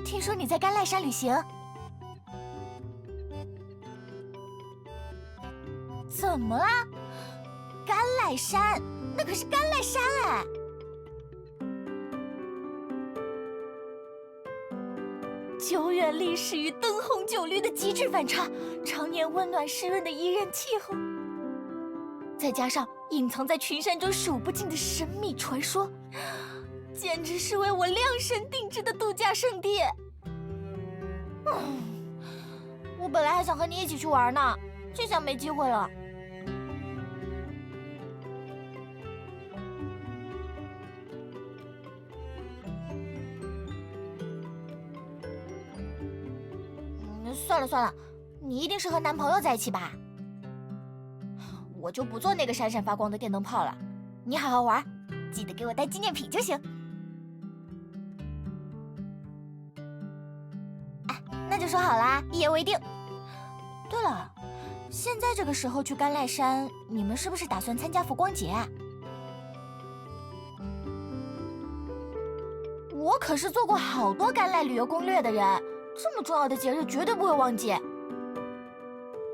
听说你在甘濑山旅行，怎么啦？甘濑山，那可是甘濑山哎！久远历史与灯红酒绿的极致反差，常年温暖湿润的宜人气候，再加上隐藏在群山中数不尽的神秘传说，简直是为我量身定制的度假胜地。我本来还想和你一起去玩呢，这下没机会了。算了算了，你一定是和男朋友在一起吧？我就不做那个闪闪发光的电灯泡了。你好好玩，记得给我带纪念品就行。哎，那就说好啦，一言为定。对了，现在这个时候去甘濑山，你们是不是打算参加浮光节啊？我可是做过好多甘濑旅游攻略的人，这么重要的节日绝对不会忘记。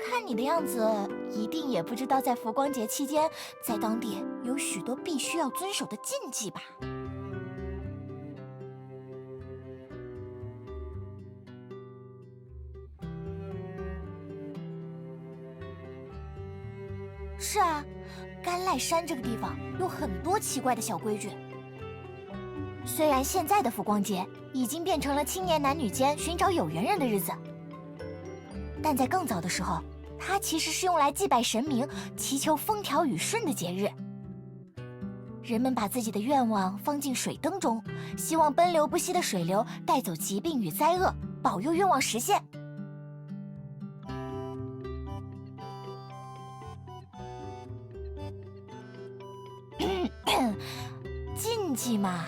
看你的样子，一定也不知道在浮光节期间，在当地有许多必须要遵守的禁忌吧？是啊，甘濑山这个地方有很多奇怪的小规矩。虽然现在的浮光节已经变成了青年男女间寻找有缘人的日子，但在更早的时候，它其实是用来祭拜神明、祈求风调雨顺的节日。人们把自己的愿望放进水灯中，希望奔流不息的水流带走疾病与灾厄，保佑愿望实现。禁忌嘛，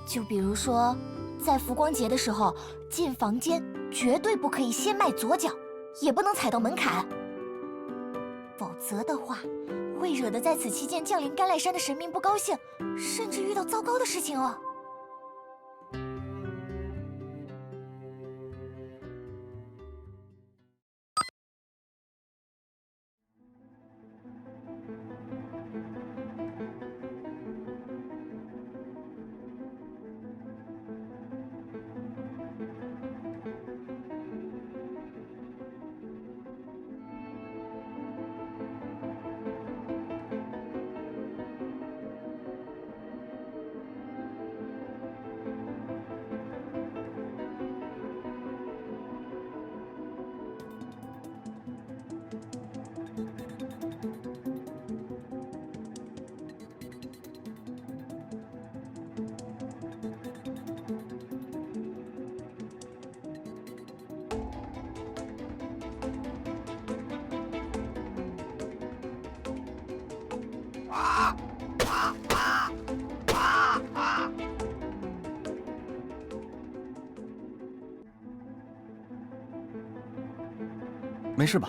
就比如说，在浮光节的时候，进房间绝对不可以先迈左脚，也不能踩到门槛，否则的话，会惹得在此期间降临甘濑山的神明不高兴，甚至遇到糟糕的事情哦。没事吧？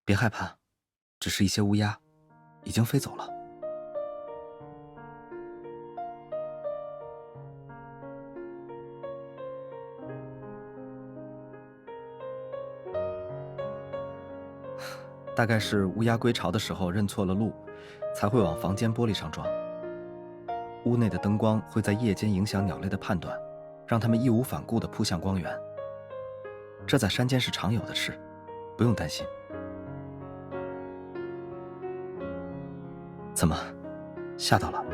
别害怕，只是一些乌鸦，已经飞走了。大概是乌鸦归巢的时候认错了路，才会往房间玻璃上撞。屋内的灯光会在夜间影响鸟类的判断，让它们义无反顾地扑向光源。这在山间是常有的事，不用担心。怎么，吓到了？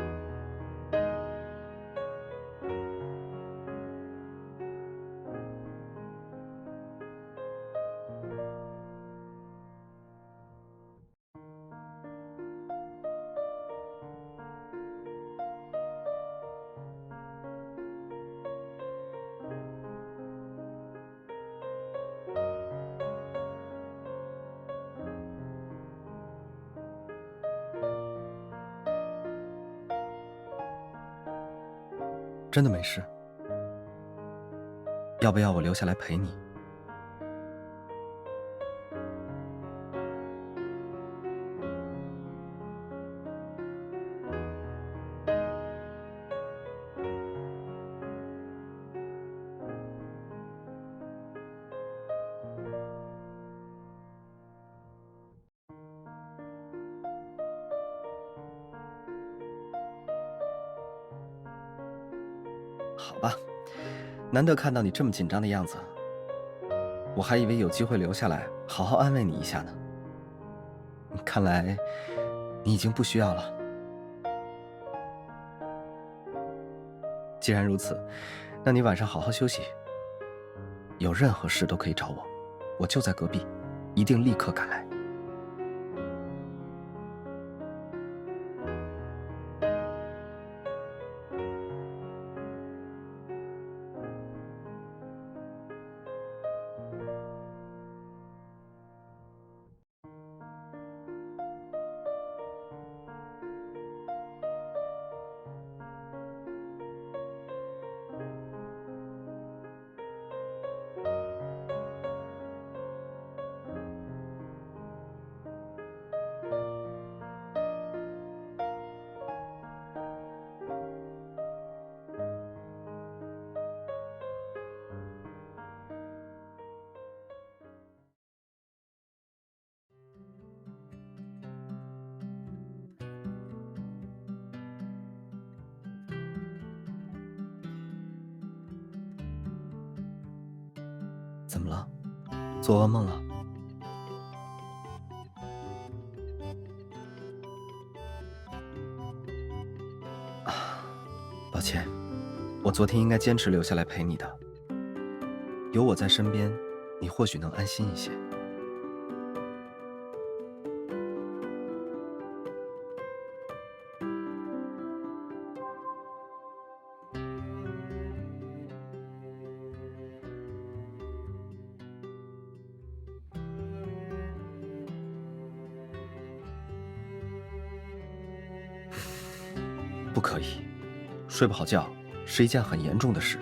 真的没事。要不要我留下来陪你？好吧，难得看到你这么紧张的样子，我还以为有机会留下来好好安慰你一下呢。看来你已经不需要了。既然如此，那你晚上好好休息，有任何事都可以找我，我就在隔壁，一定立刻赶来。怎么了？做噩梦了？抱歉，我昨天应该坚持留下来陪你的。有我在身边，你或许能安心一些。不可以，睡不好觉是一件很严重的事。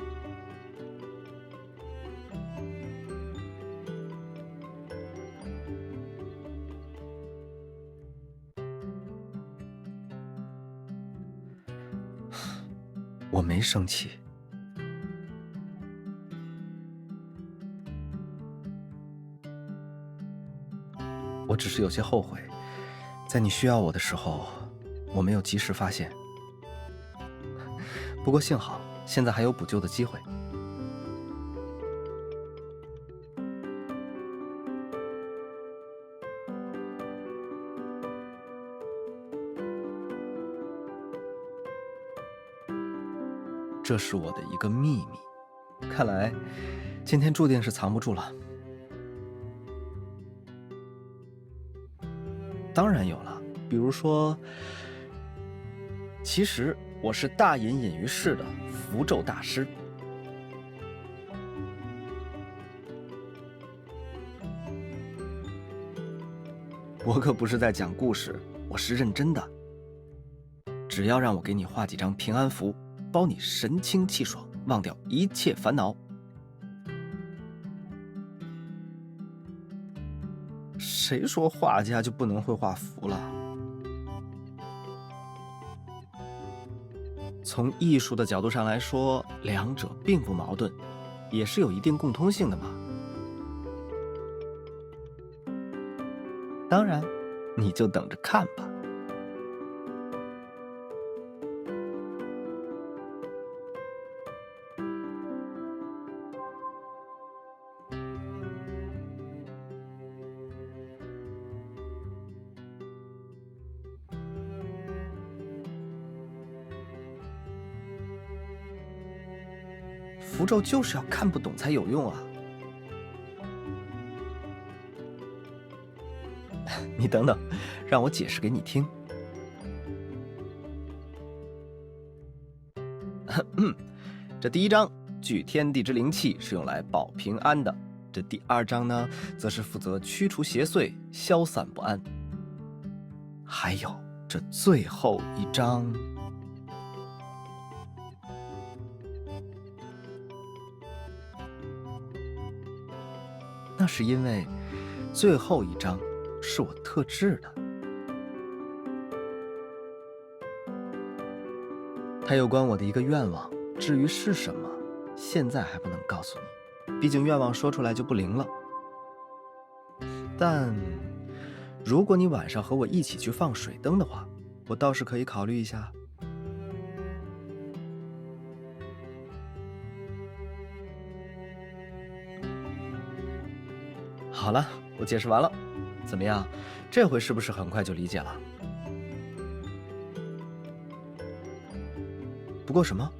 我没生气。我只是有些后悔，在你需要我的时候，我没有及时发现。不过幸好，现在还有补救的机会。这是我的一个秘密，看来今天注定是藏不住了。当然有了，比如说，其实我是大隐隐于市的符咒大师。我可不是在讲故事，我是认真的。只要让我给你画几张平安符，包你神清气爽，忘掉一切烦恼。谁说画家就不能会画符了？从艺术的角度上来说，两者并不矛盾，也是有一定共通性的嘛。当然，你就等着看吧。符咒就是要看不懂才有用啊！你等等，让我解释给你听。这第一章聚天地之灵气是用来保平安的，这第二章呢，则是负责驱除邪祟，消散不安。还有这最后一章。那是因为最后一张是我特制的。它有关我的一个愿望，至于是什么，现在还不能告诉你，毕竟愿望说出来就不灵了。但如果你晚上和我一起去放水灯的话，我倒是可以考虑一下。好了，我解释完了，怎么样？这回是不是很快就理解了？不过什么？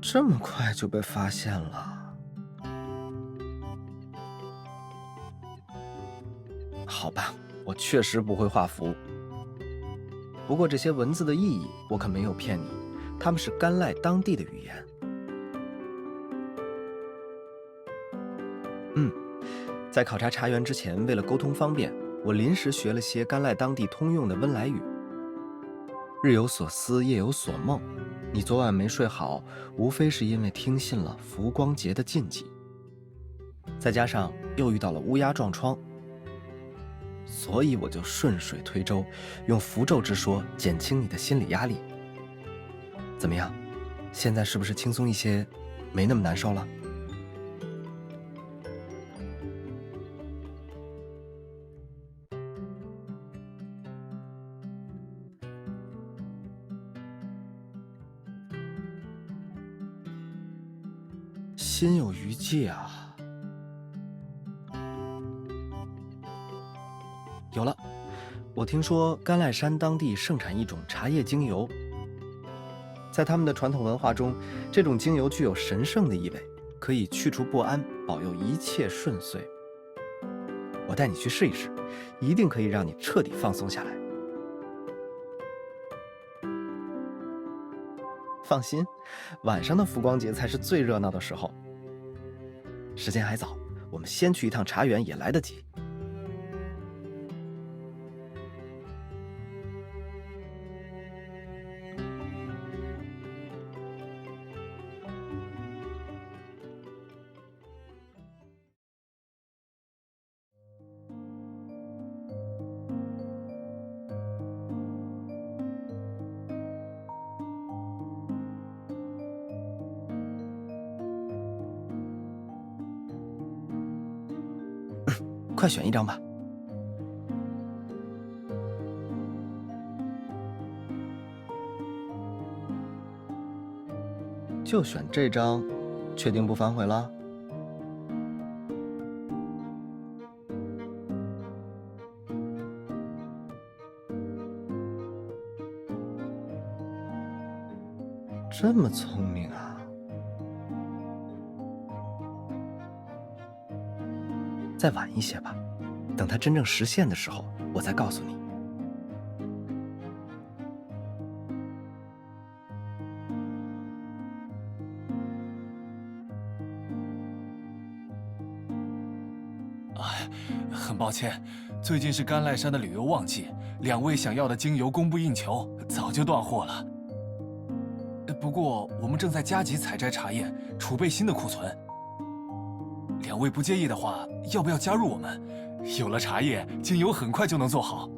这么快就被发现了？好吧，我确实不会画符。不过这些文字的意义，我可没有骗你，它们是甘赖当地的语言。在考察茶园之前，为了沟通方便，我临时学了些甘赖当地通用的温来语。日有所思，夜有所梦。你昨晚没睡好，无非是因为听信了浮光节的禁忌，再加上又遇到了乌鸦撞窗，所以我就顺水推舟，用符咒之说减轻你的心理压力。怎么样？现在是不是轻松一些，没那么难受了？心有余悸啊。有了，我听说甘赖山当地盛产一种茶叶精油，在他们的传统文化中，这种精油具有神圣的意味，可以去除不安，保佑一切顺遂。我带你去试一试，一定可以让你彻底放松下来。放心，晚上的浮光节才是最热闹的时候。时间还早，我们先去一趟茶园也来得及。快选一张吧。就选这张，确定不反悔了？这么聪明啊！再晚一些吧，等它真正实现的时候，我再告诉你。很抱歉，最近是甘赖山的旅游旺季，2位想要的精油供不应求，早就断货了。不过我们正在加急采摘茶叶，储备新的库存。2位不介意的话，要不要加入我们？有了茶叶，精油很快就能做好。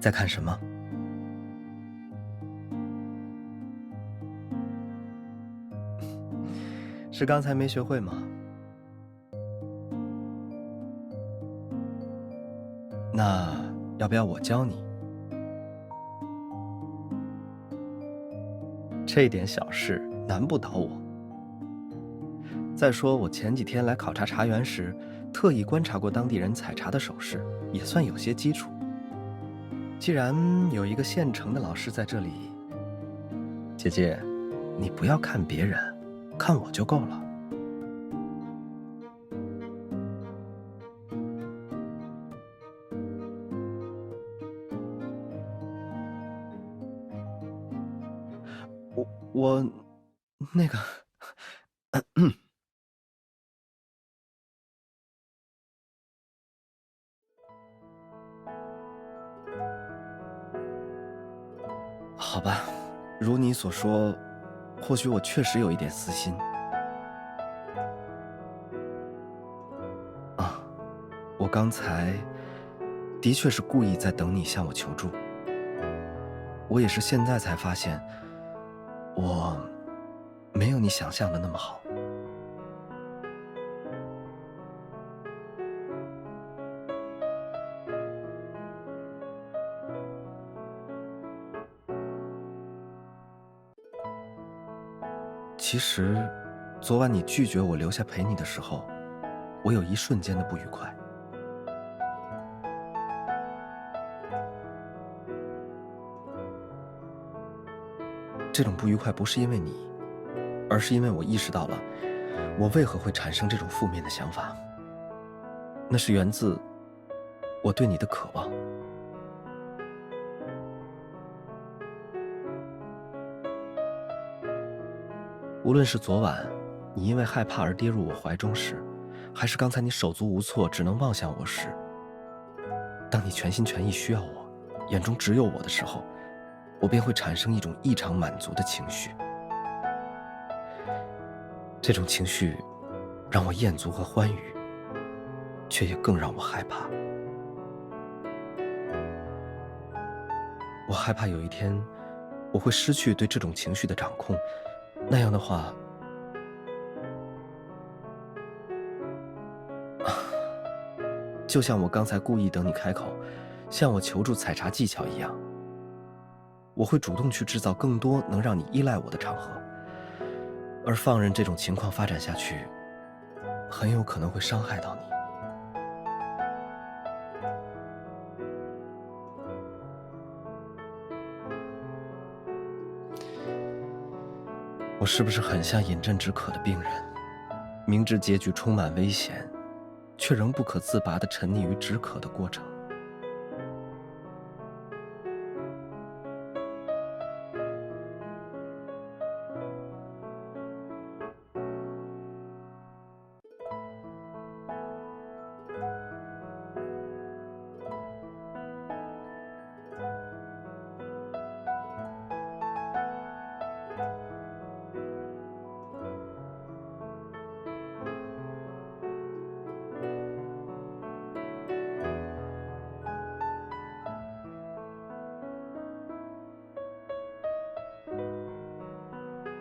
在看什么？是刚才没学会吗？那要不要我教你？这点小事难不倒我。再说，我前几天来考察茶园时，特意观察过当地人采茶的手势，也算有些基础。既然有一个现成的老师在这里，姐姐，你不要看别人，看我就够了。我那个好吧，如你所说，或许我确实有一点私心。啊，我刚才的确是故意在等你向我求助。我也是现在才发现，我没有你想象的那么好。其实，昨晚你拒绝我留下陪你的时候，我有一瞬间的不愉快。这种不愉快不是因为你，而是因为我意识到了我为何会产生这种负面的想法。那是源自我对你的渴望。无论是昨晚你因为害怕而跌入我怀中时，还是刚才你手足无措只能望向我时，当你全心全意需要我，眼中只有我的时候，我便会产生一种异常满足的情绪。这种情绪让我厌足和欢愉，却也更让我害怕。我害怕有一天我会失去对这种情绪的掌控，那样的话，就像我刚才故意等你开口，向我求助采茶技巧一样，我会主动去制造更多能让你依赖我的场合，而放任这种情况发展下去，很有可能会伤害到你。我是不是很像饮鸩止渴的病人，明知结局充满危险，却仍不可自拔地沉溺于止渴的过程？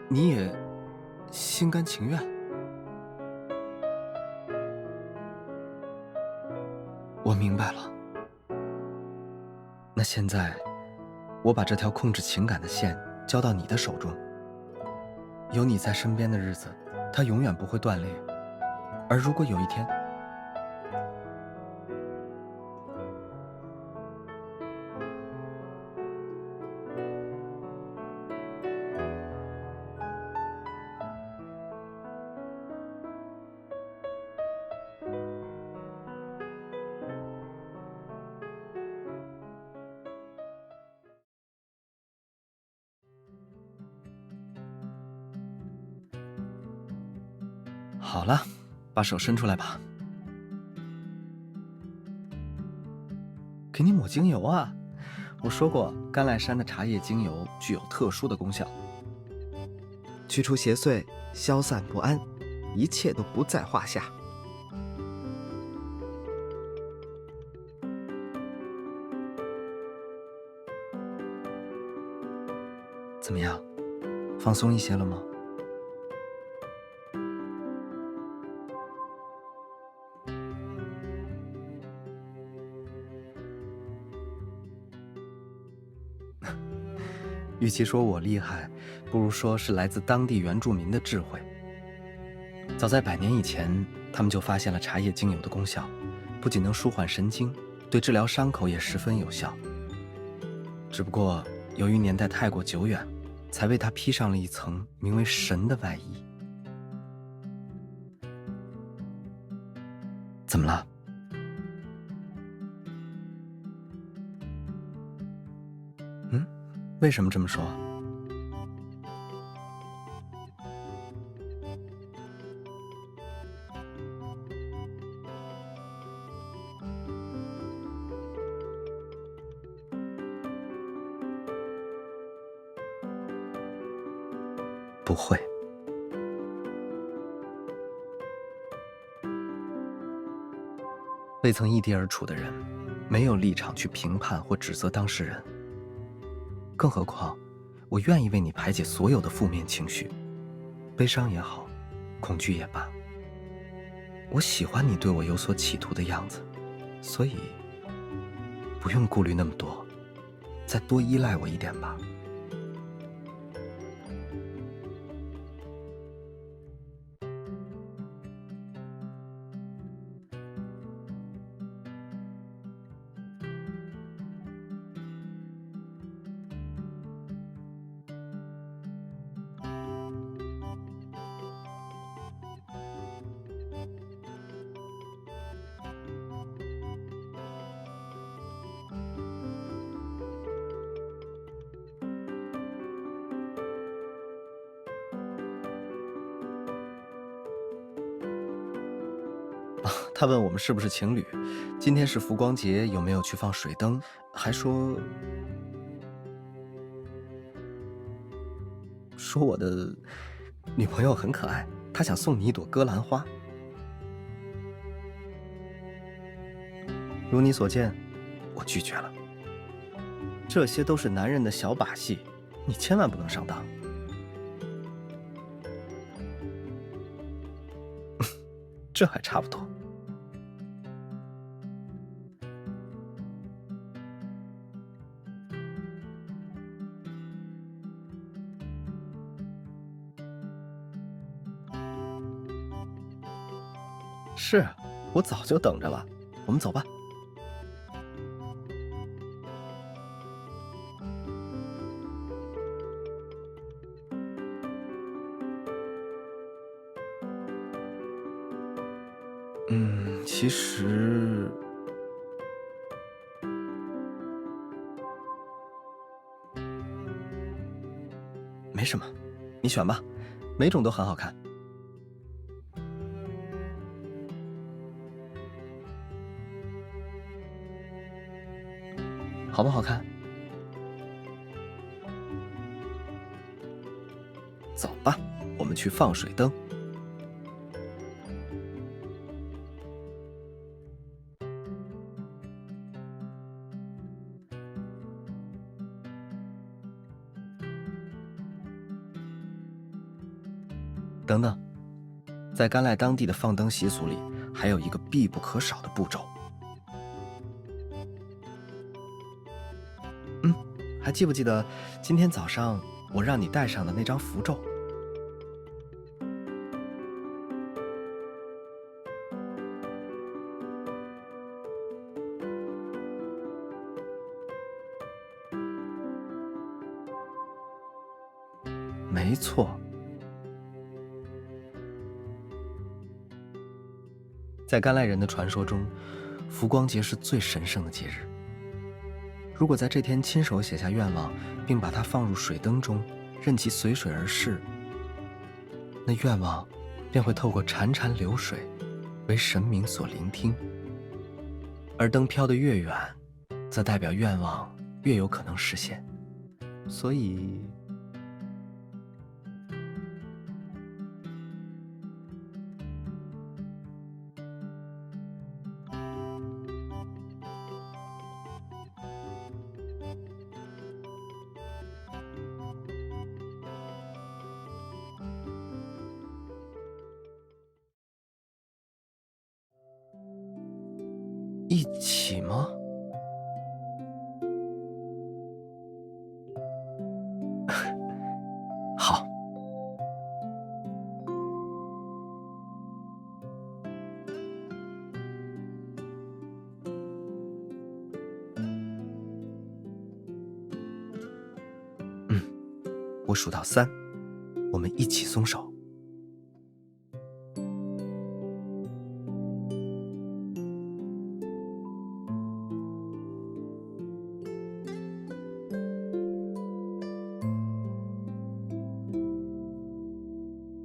你也心甘情愿？我明白了。那现在，我把这条控制情感的线交到你的手中。有你在身边的日子，它永远不会断裂。而如果有一天，好了，把手伸出来吧。给你抹精油啊！我说过，甘濑山的茶叶精油具有特殊的功效，驱除邪祟，消散不安，一切都不在话下。怎么样？放松一些了吗？与其说我厉害，不如说是来自当地原住民的智慧。早在100年以前，他们就发现了茶叶精油的功效，不仅能舒缓神经，对治疗伤口也十分有效。只不过由于年代太过久远，才为它披上了一层名为神的外衣。怎么了？为什么这么说？不会。未曾异地而处的人，没有立场去评判或指责当事人。更何况，我愿意为你排解所有的负面情绪，悲伤也好，恐惧也罢。我喜欢你对我有所企图的样子，所以不用顾虑那么多，再多依赖我一点吧。他问我们是不是情侣，今天是浮光节，有没有去放水灯，还说我的女朋友很可爱，他想送你一朵鸽兰花。如你所见，我拒绝了。这些都是男人的小把戏，你千万不能上当。这还差不多。是，我早就等着了。我们走吧。其实没什么，你选吧，每种都很好看。好不好看？走吧，我们去放水灯。等等，在甘赖当地的放灯习俗里，还有一个必不可少的步骤。还记不记得今天早上我让你带上的那张符咒？没错。在甘赖人的传说中，浮光节是最神圣的节日。如果在这天亲手写下愿望，并把它放入水灯中，任其随水而逝，那愿望便会透过潺潺流水，为神明所聆听。而灯飘得越远，则代表愿望越有可能实现。所以一起吗？我数到3，我们一起松手。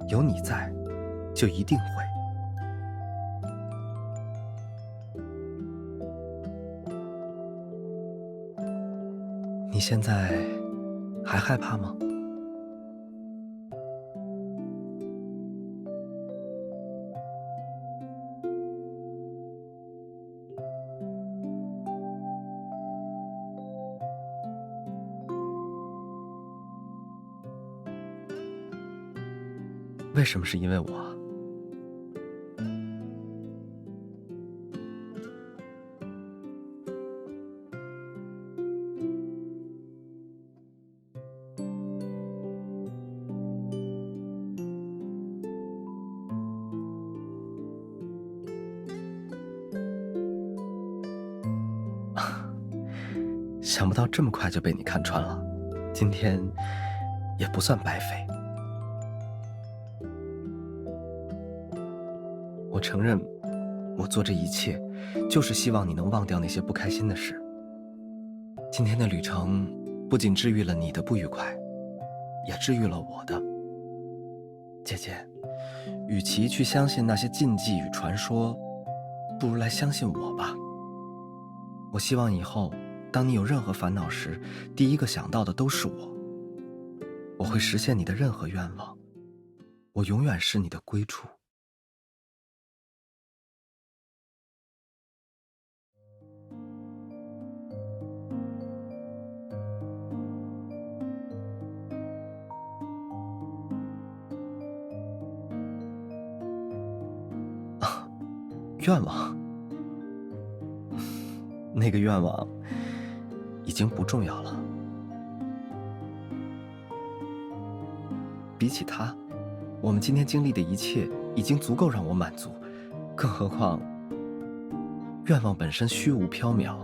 有你在，就一定会。你现在还害怕吗？为什么是因为我？想不到这么快就被你看穿了，今天也不算白费。我承认，我做这一切，就是希望你能忘掉那些不开心的事。今天的旅程，不仅治愈了你的不愉快，也治愈了我的。姐姐，与其去相信那些禁忌与传说，不如来相信我吧。我希望以后，当你有任何烦恼时，第一个想到的都是我。我会实现你的任何愿望，我永远是你的归处。愿望，那个愿望已经不重要了。比起它，我们今天经历的一切已经足够让我满足，更何况，愿望本身虚无缥缈，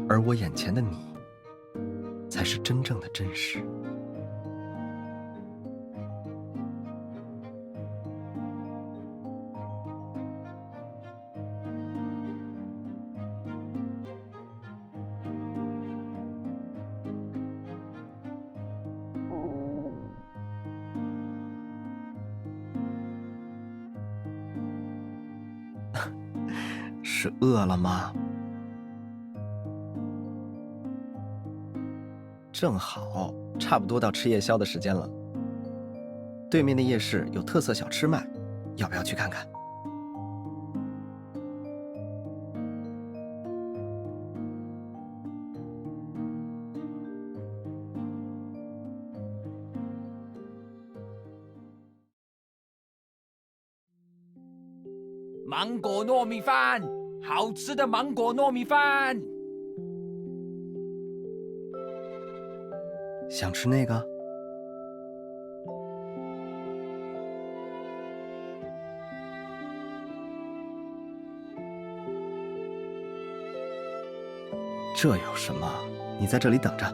而我眼前的你，才是真正的真实。是饿了吗？正好，差不多到吃夜宵的时间了。对面的夜市有特色小吃卖，要不要去看看？芒果糯米饭，好吃的芒果糯米饭。想吃那个？这有什么？你在这里等着。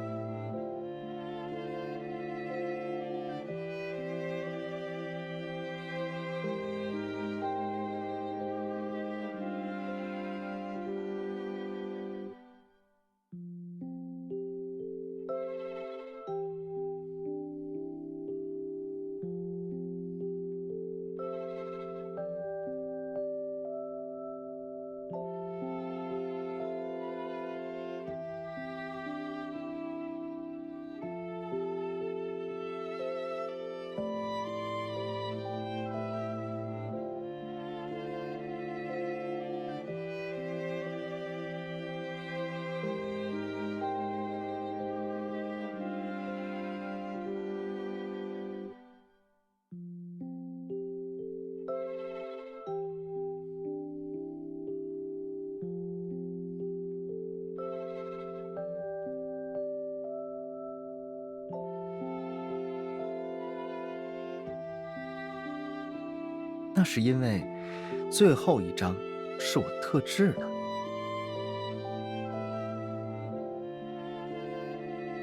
那是因为最后一张是我特制的，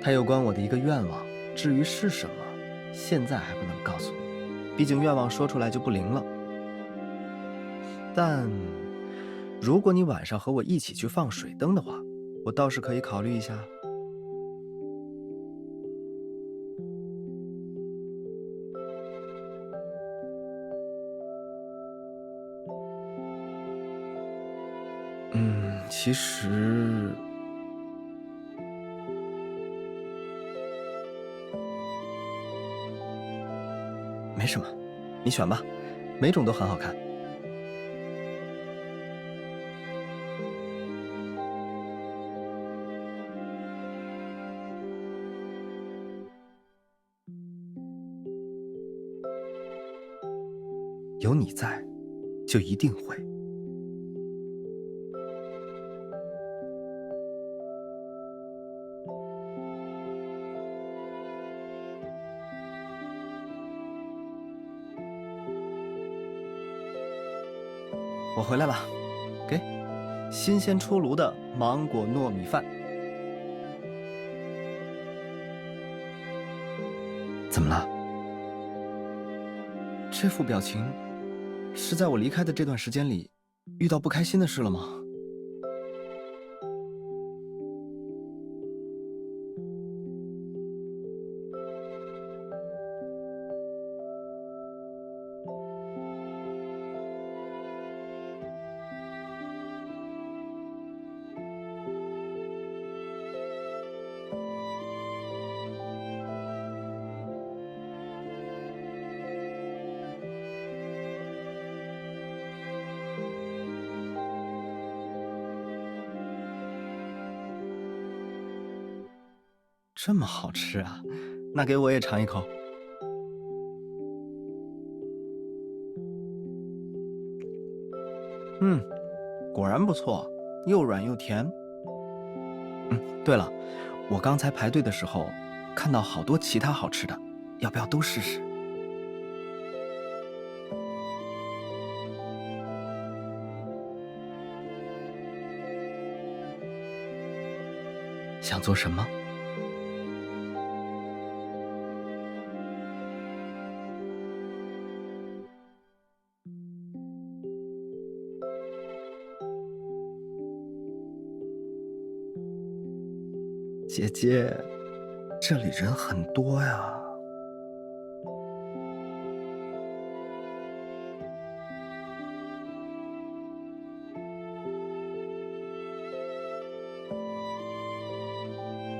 它有关我的一个愿望，至于是什么，现在还不能告诉你，毕竟愿望说出来就不灵了。但如果你晚上和我一起去放水灯的话，我倒是可以考虑一下。其实没什么，你选吧，每种都很好看。有你在，就一定会。我回来了，给新鲜出炉的芒果糯米饭。怎么了？这副表情是在我离开的这段时间里遇到不开心的事了吗？这么好吃啊，那给我也尝一口。果然不错，又软又甜。对了，我刚才排队的时候看到好多其他好吃的，要不要都试试？想做什么？姐姐，这里人很多呀。